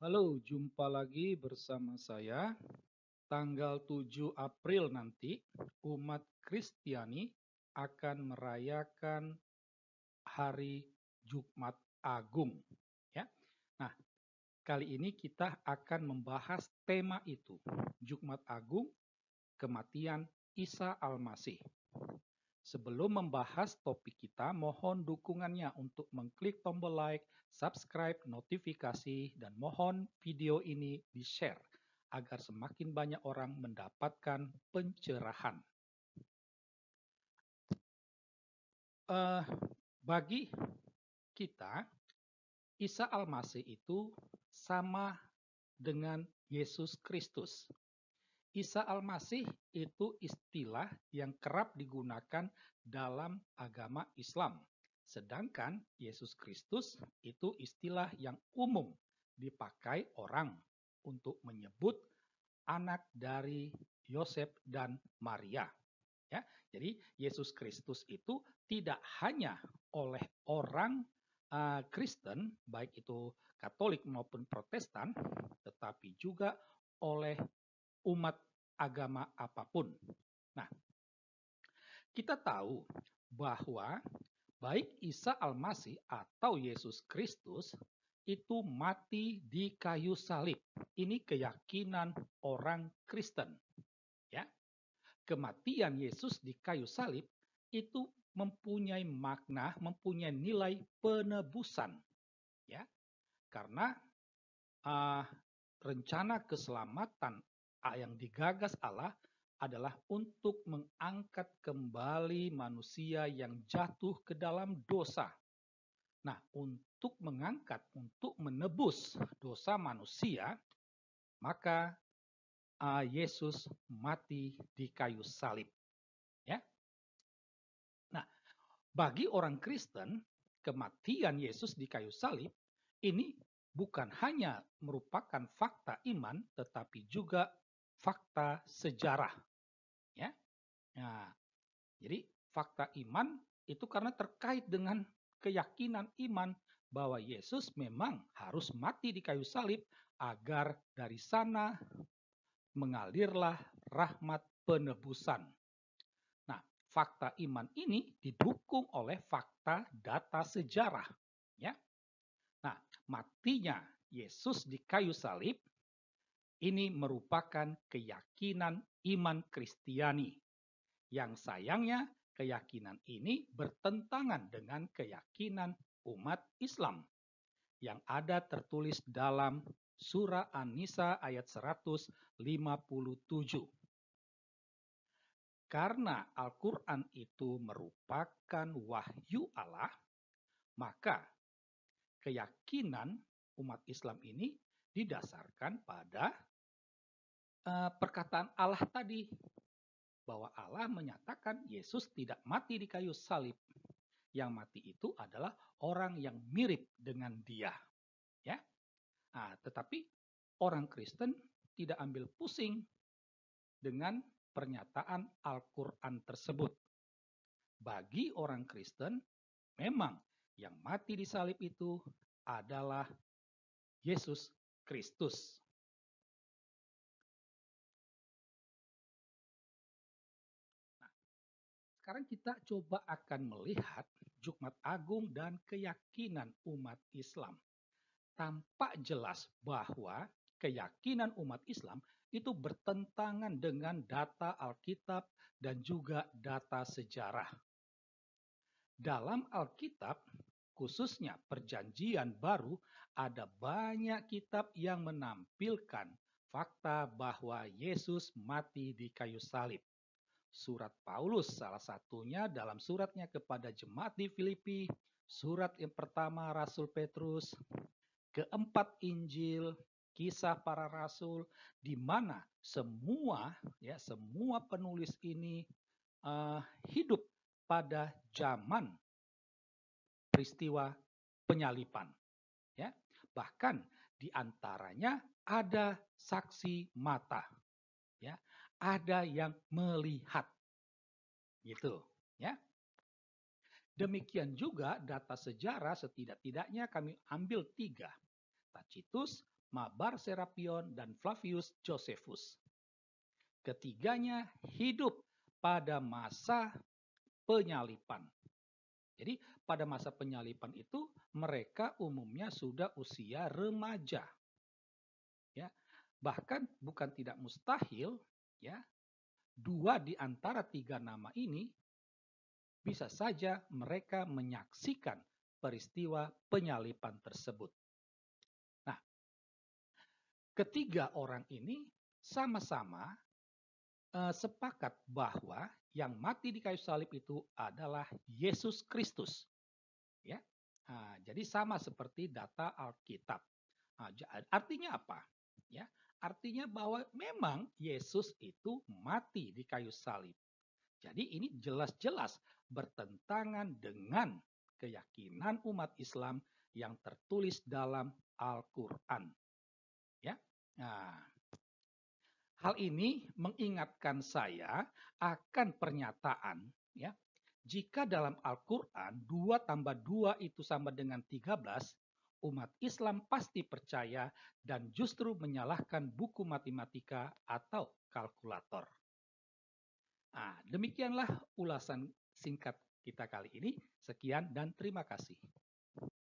Halo, jumpa lagi bersama saya. Tanggal 7 April nanti, umat Kristiani akan merayakan hari Jumat Agung. Ya. Nah, kali ini kita akan membahas tema itu, Jumat Agung, kematian Isa Al-Masih. Sebelum membahas topik kita, mohon dukungannya untuk mengklik tombol like, subscribe, notifikasi, dan mohon video ini di-share agar semakin banyak orang mendapatkan pencerahan. Eh, Bagi kita, Isa Al-Masih itu sama dengan Yesus Kristus. Isa Al-Masih itu istilah yang kerap digunakan dalam agama Islam. Sedangkan Yesus Kristus itu istilah yang umum dipakai orang untuk menyebut anak dari Yosef dan Maria. Ya, jadi Yesus Kristus itu tidak hanya oleh orang Kristen, baik itu Katolik maupun Protestan, tetapi juga oleh umat agama apapun. Nah, kita tahu bahwa baik Isa Al-Masih atau Yesus Kristus itu mati di kayu salib. Ini keyakinan orang Kristen, ya. Kematian Yesus di kayu salib itu mempunyai makna, mempunyai nilai penebusan, ya. Karena uh, rencana keselamatan yang digagas Allah adalah untuk mengangkat kembali manusia yang jatuh ke dalam dosa. Nah, untuk mengangkat, untuk menebus dosa manusia, maka Yesus mati di kayu salib. Ya. Nah, bagi orang Kristen, kematian Yesus di kayu salib ini bukan hanya merupakan fakta iman, tetapi juga fakta sejarah. Ya, nah, jadi fakta iman itu karena terkait dengan keyakinan iman bahwa Yesus memang harus mati di kayu salib agar dari sana mengalirlah rahmat penebusan. Nah, fakta iman ini didukung oleh fakta data sejarah. Ya, nah, matinya Yesus di kayu salib ini merupakan keyakinan iman Kristiani. Yang sayangnya keyakinan ini bertentangan dengan keyakinan umat Islam yang ada tertulis dalam surah An-Nisa ayat 157. Karena Al-Quran itu merupakan wahyu Allah, maka keyakinan umat Islam ini didasarkan pada perkataan Allah tadi, bahwa Allah menyatakan Yesus tidak mati di kayu salib. Yang mati itu adalah orang yang mirip dengan Dia. Ya, tetapi orang Kristen tidak ambil pusing dengan pernyataan Al-Quran tersebut. Bagi orang Kristen, memang yang mati di salib itu adalah Yesus Kristus. Nah, sekarang kita coba akan melihat Jumat Agung dan keyakinan umat Islam. Tampak jelas bahwa keyakinan umat Islam itu bertentangan dengan data Alkitab dan juga data sejarah. Dalam Alkitab, khususnya Perjanjian Baru, ada banyak kitab yang menampilkan fakta bahwa Yesus mati di kayu salib. Surat Paulus salah satunya dalam suratnya kepada jemaat di Filipi, surat yang pertama Rasul Petrus, keempat Injil, kisah para rasul, di mana semua penulis ini hidup pada zaman peristiwa penyaliban. Ya, bahkan di antaranya ada saksi mata, ya, ada yang melihat, gitu, ya. Demikian juga data sejarah setidak-tidaknya kami ambil 3. Tacitus, Mabar Serapion, dan Flavius Josephus. Ketiganya hidup pada masa penyalipan. Jadi pada masa penyalipan itu mereka umumnya sudah usia remaja. Ya. Bahkan bukan tidak mustahil ya, 2 di antara 3 nama ini bisa saja mereka menyaksikan peristiwa penyalipan tersebut. Nah, ketiga orang ini sama-sama sepakat bahwa yang mati di kayu salib itu adalah Yesus Kristus. Ya, jadi sama seperti data Alkitab. Artinya apa? Ya, artinya bahwa memang Yesus itu mati di kayu salib. Jadi ini jelas-jelas bertentangan dengan keyakinan umat Islam yang tertulis dalam Al-Quran. Ya, hal ini mengingatkan saya akan pernyataan ya, jika dalam Al-Quran 2 tambah 2 itu sama dengan 13, umat Islam pasti percaya dan justru menyalahkan buku matematika atau kalkulator. Demikianlah ulasan singkat kita kali ini. Sekian dan terima kasih.